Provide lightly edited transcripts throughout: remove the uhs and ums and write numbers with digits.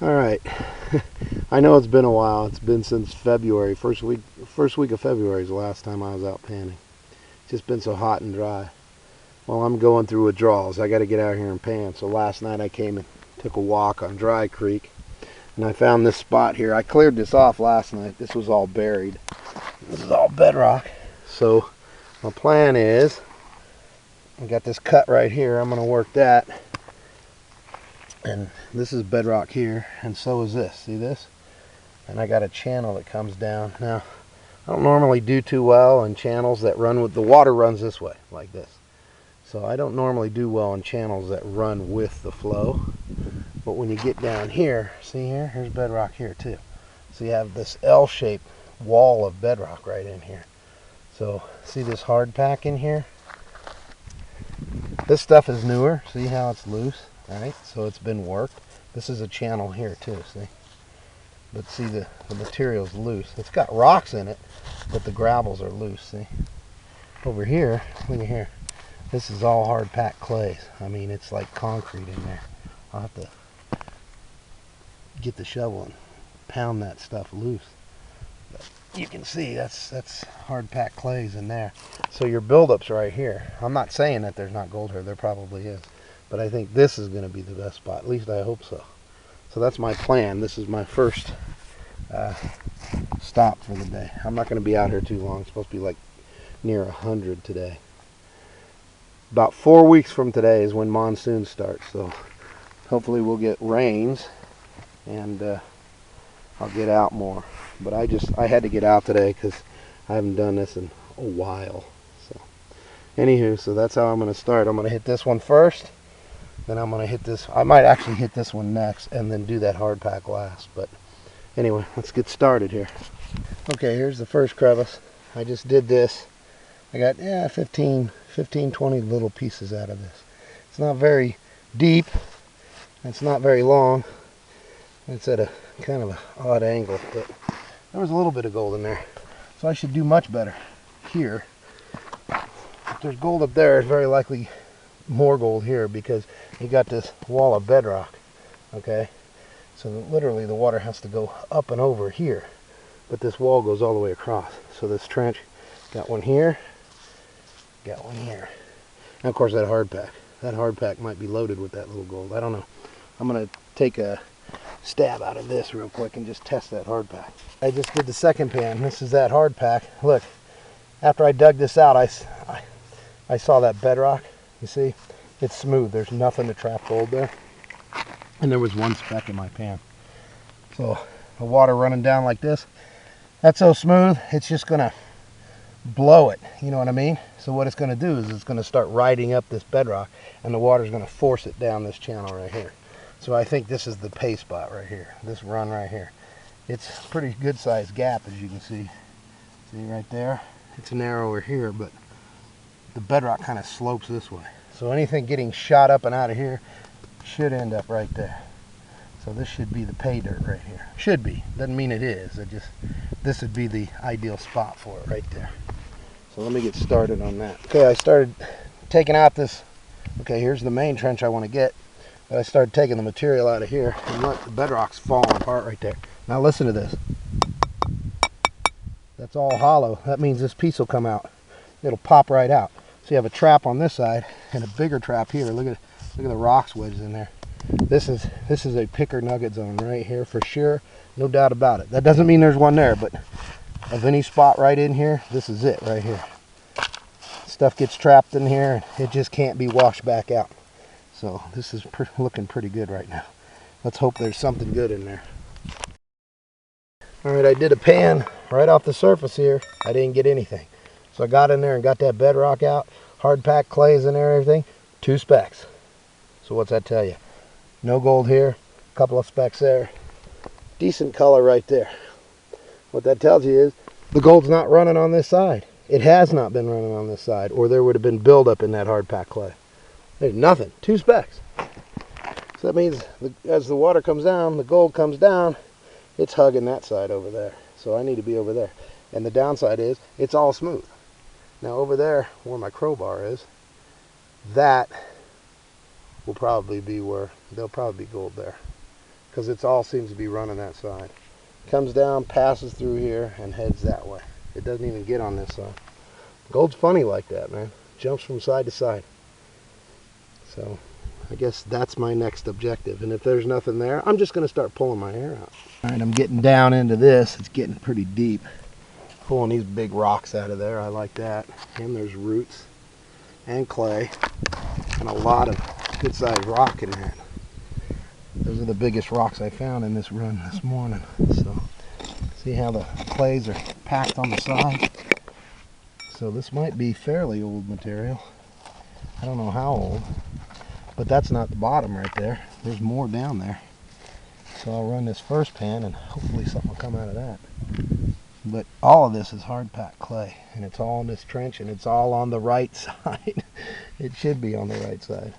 All right. I know it's been a while. It's been since February. First week of February is the last time I was out panning. It's just been so hot and dry. Well, I'm going through withdrawals. I got to get out here and pan. So last night I came and took a walk on Dry Creek, and I found this spot here. I cleared this off last night. This was all buried. This is all bedrock. So my plan is, I got this cut right here. I'm going to work that. And this is bedrock here, and so is this. See this? And I got a channel that comes down. Now, I don't normally do too well on channels that run with the water runs this way, like this. So I don't normally do well on channels that run with the flow. But when you get down here, see here? Here's bedrock here too. So you have this L-shaped wall of bedrock right in here. So see this hard pack in here? This stuff is newer. See how it's loose? Right, so it's been worked. This is a channel here too, see? But see the material's loose. It's got rocks in it, but the gravels are loose, see? Over here, look at here. This is all hard packed clays. I mean, it's like concrete in there. I'll have to get the shovel and pound that stuff loose. But you can see that's hard packed clays in there. So your buildup's right here. I'm not saying that there's not gold here. There probably is. But I think this is going to be the best spot. At least I hope so. So that's my plan. This is my first stop for the day. I'm not going to be out here too long. It's supposed to be like near 100 today. About 4 weeks from today is when monsoon starts. So hopefully we'll get rains and I'll get out more. But I had to get out today because I haven't done this in a while. So anywho, so that's how I'm going to start. I'm going to hit this one first. Then I'm going to hit this. I might actually hit this one next and then do that hard pack last. But anyway, let's get started here. Okay, here's the first crevice. I just did this. I got 15, 20 little pieces out of this. It's not very deep. It's not very long. It's at a kind of an odd angle, but there was a little bit of gold in there. So I should do much better here. If there's gold up there, it's very likely more gold here because you got this wall of bedrock. Okay, so literally the water has to go up and over here, but this wall goes all the way across. So this trench got one here, got one here, and of course that hard pack might be loaded with that little gold. I don't know. I'm gonna take a stab out of this real quick and just test that hard pack. I just did the second pan. This is that hard pack. Look, after I dug this out, I saw that bedrock. You see, it's smooth. There's nothing to trap gold there. And there was one speck in my pan. So the water running down like this, that's so smooth, it's just going to blow it. You know what I mean? So what it's going to do is it's going to start riding up this bedrock, and the water's going to force it down this channel right here. So I think this is the pay spot right here. This run right here. It's a pretty good sized gap, as you can see. See right there? It's narrower here, but the bedrock kind of slopes this way. So anything getting shot up and out of here should end up right there. So this should be the pay dirt right here. Should be. Doesn't mean it is. This would be the ideal spot for it right there. So let me get started on that. Okay, I started taking out this. Okay, here's the main trench I want to get. But I started taking the material out of here, and look, the bedrock's falling apart right there. Now listen to this. That's all hollow. That means this piece will come out. It'll pop right out. So you have a trap on this side and a bigger trap here. Look at the rocks wedged in there. This is a picker nugget zone right here for sure, no doubt about it. That doesn't mean there's one there, but of any spot right in here, this is it right here. Stuff gets trapped in here and it just can't be washed back out. So this is looking pretty good right now. Let's hope there's something good in there. All right, I did a pan right off the surface here. I didn't get anything. So I got in there and got that bedrock out, hard packed clays in there and everything, 2 specks. So what's that tell you? No gold here, a couple of specks there. Decent color right there. What that tells you is the gold's not running on this side. It has not been running on this side, or there would have been buildup in that hard packed clay. There's nothing, 2 specks. So that means as the water comes down, the gold comes down, it's hugging that side over there. So I need to be over there. And the downside is it's all smooth. Now over there where my crowbar is, that will probably be where there'll probably be gold there. because it all seems to be running that side. Comes down, passes through here, and heads that way. It doesn't even get on this side. Gold's funny like that, man. Jumps from side to side. So I guess that's my next objective. And if there's nothing there, I'm just going to start pulling my hair out. All right, I'm getting down into this. It's getting pretty deep. Pulling these big rocks out of there. I like that. And there's roots and clay and a lot of good-sized rock in that. Those are the biggest rocks I found in this run this morning. So see how the clays are packed on the side? So this might be fairly old material. I don't know how old, but that's not the bottom right there. There's more down there. So I'll run this first pan and hopefully something will come out of that. But all of this is hard packed clay, and it's all in this trench, and it's all on the right side. It should be on the right side,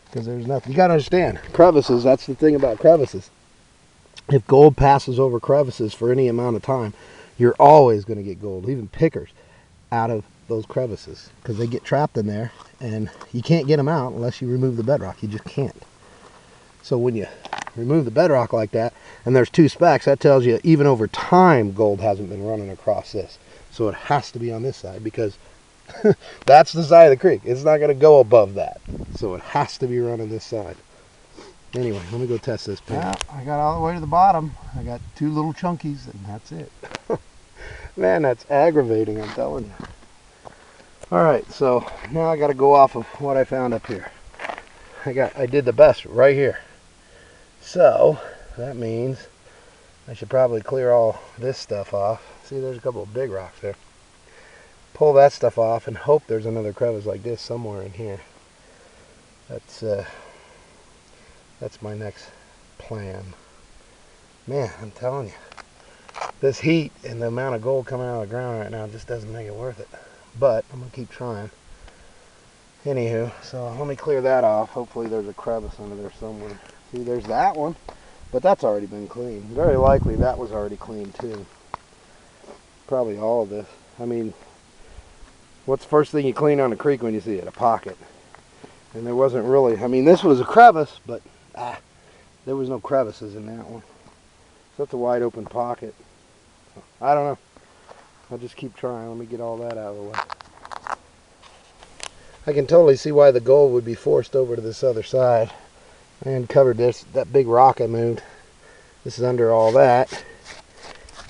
because there's nothing. You got to understand, crevices, that's the thing about crevices. If gold passes over crevices for any amount of time, you're always going to get gold, even pickers, out of those crevices, because they get trapped in there, and you can't get them out unless you remove the bedrock. You just can't. So when you remove the bedrock like that, and there's two specks, that tells you even over time gold hasn't been running across this. So it has to be on this side, because that's the side of the creek. It's not going to go above that. So it has to be running this side. Anyway, let me go test this pan. Well, I got all the way to the bottom. I got two little chunkies, and that's it. Man, that's aggravating, I'm telling you. Alright, so now I got to go off of what I found up here. I did the best right here. So that means I should probably clear all this stuff off. See, there's a couple of big rocks there. Pull that stuff off and hope there's another crevice like this somewhere in here. That's my next plan. Man, I'm telling you, this heat and the amount of gold coming out of the ground right now just doesn't make it worth it. But I'm gonna keep trying. Anywho, so let me clear that off. Hopefully there's a crevice under there somewhere. See, there's that one, but that's already been cleaned. Very likely that was already cleaned too. Probably all of this. I mean, what's the first thing you clean on a creek when you see it? A pocket. And there wasn't really, I mean, this was a crevice, but there was no crevices in that one. So that's a wide open pocket. So, I don't know. I'll just keep trying. Let me get all that out of the way. I can totally see why the gold would be forced over to this other side. I uncovered that big rock I moved. This is under all that.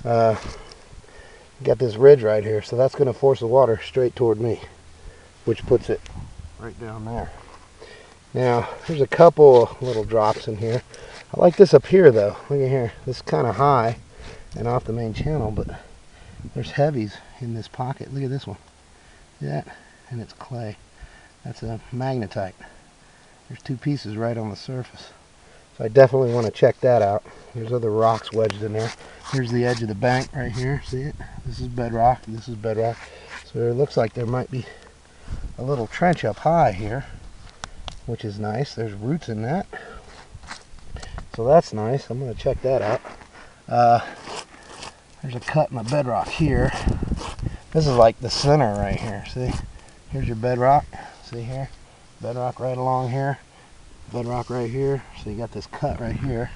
Got this ridge right here, so that's going to force the water straight toward me, which puts it right down there. Now, there's a couple of little drops in here. I like this up here though. Look at here. This is kind of high and off the main channel, but there's heavies in this pocket. Look at this one. See that? And it's clay. That's a magnetite. There's two pieces right on the surface. So I definitely want to check that out. There's other rocks wedged in there. Here's the edge of the bank right here. See it? This is bedrock. This is bedrock. So it looks like there might be a little trench up high here, which is nice. There's roots in that. So that's nice. I'm going to check that out. There's a cut in the bedrock here. This is like the center right here. See? Here's your bedrock. See here? Bedrock right along here. Bedrock right here. So you got this cut right here.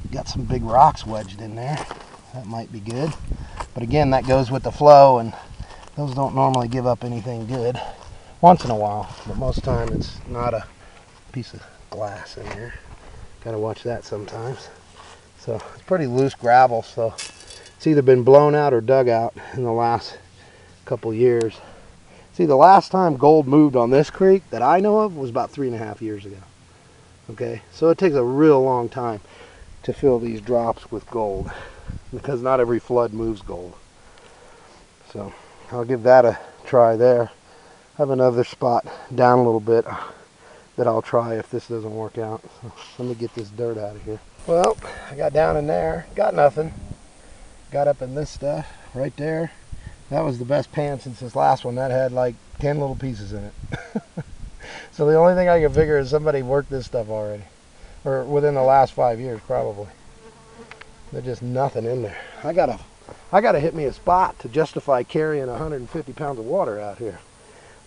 You got some big rocks wedged in there. That might be good. But again, that goes with the flow, and those don't normally give up anything good. Once in a while, but most of the time it's not a piece of glass in here. Gotta watch that sometimes. So it's pretty loose gravel, so it's either been blown out or dug out in the last couple years. See, the last time gold moved on this creek that I know of was about 3.5 years ago. Okay, so it takes a real long time to fill these drops with gold, because not every flood moves gold. So I'll give that a try there. I have another spot down a little bit that I'll try if this doesn't work out. So let me get this dirt out of here. Well, I got down in there, got nothing. Got up in this stuff right there. That was the best pan since this last one. That had like 10 little pieces in it. So the only thing I can figure is somebody worked this stuff already, or within the last 5 years probably. There's just nothing in there. I gotta hit me a spot to justify carrying 150 pounds of water out here.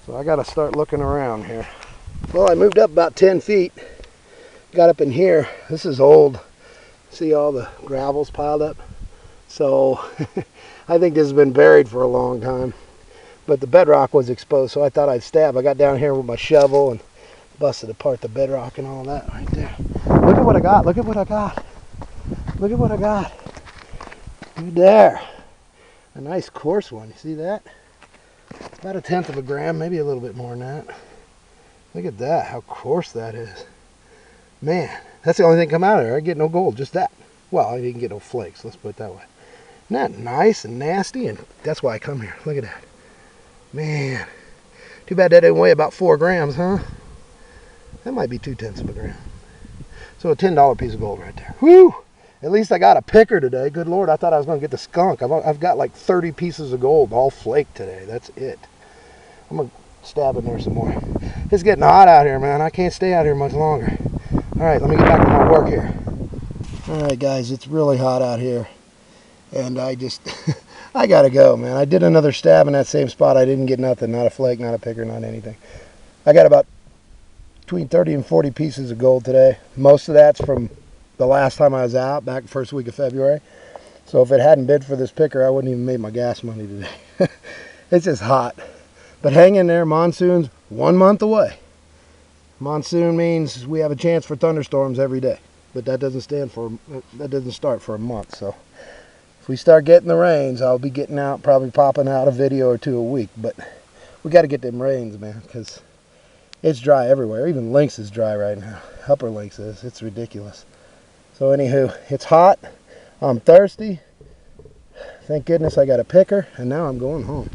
So I gotta start looking around here. Well, I moved up about 10 feet. Got up in here. This is old See all the gravel's piled up? So I think this has been buried for a long time. But the bedrock was exposed, so I thought I'd stab. I got down here with my shovel and busted apart the bedrock and all that right there. Look at what I got. Look at what I got. Look at what I got. Right there. A nice coarse one. You see that? It's about 1/10 of a gram, maybe a little bit more than that. Look at that, how coarse that is. Man, that's the only thing come out of there. I get no gold, just that. Well, I didn't get no flakes, let's put it that way. Isn't that nice and nasty? And that's why I come here. Look at that. Man, too bad that didn't weigh about 4 grams, huh? That might be 2/10 of a gram. So a $10 piece of gold right there. Whew! At least I got a picker today. Good Lord, I thought I was going to get the skunk. I've got like 30 pieces of gold, all flaked today. That's it. I'm going to stab in there some more. It's getting hot out here, man. I can't stay out here much longer. All right, let me get back to my work here. All right, guys, it's really hot out here. And I just, I got to go, man. I did another stab in that same spot. I didn't get nothing, not a flake, not a picker, not anything. I got about between 30 and 40 pieces of gold today. Most of that's from the last time I was out, back first week of February. So if it hadn't been for this picker, I wouldn't even made my gas money today. It's just hot. But hang in there, monsoon's 1 month away. Monsoon means we have a chance for thunderstorms every day. But that doesn't start for a month. So if we start getting the rains, I'll be getting out, probably popping out a video or two a week. But we got to get them rains, man, because it's dry everywhere. Even Lynx is dry right now. Upper Lynx is. It's ridiculous. So anywho, it's hot. I'm thirsty. Thank goodness I got a picker, and now I'm going home.